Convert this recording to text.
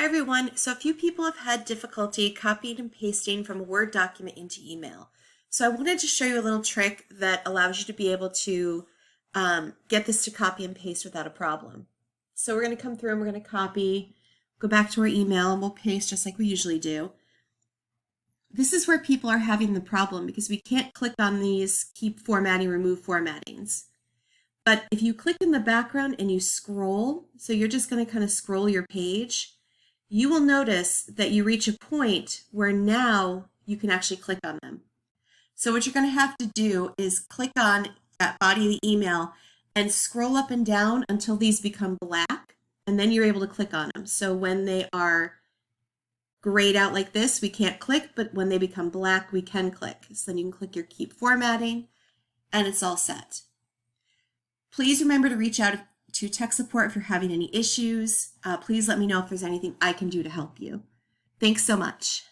everyone. So a few people have had difficulty copying and pasting from a Word document into email. So I wanted to show you a little trick that allows you to be able to get this to copy and paste without a problem. So we're going to come through and we're going to copy, go back to our email, and we'll paste just like we usually do. This is where people are having the problem because we can't click on these keep formatting, remove formattings. But if you click in the background and you scroll, so you're just going to kind of scroll your page, you will notice that you reach a point where now you can actually click on them. So what you're going to have to do is click on that body of the email and scroll up and down until these become black, and then you're able to click on them. So when they are grayed out like this, we can't click, but when they become black, we can click. So then you can click your keep formatting, and it's all set. Please remember to reach out to tech support if you're having any issues. Please let me know if there's anything I can do to help you. Thanks so much.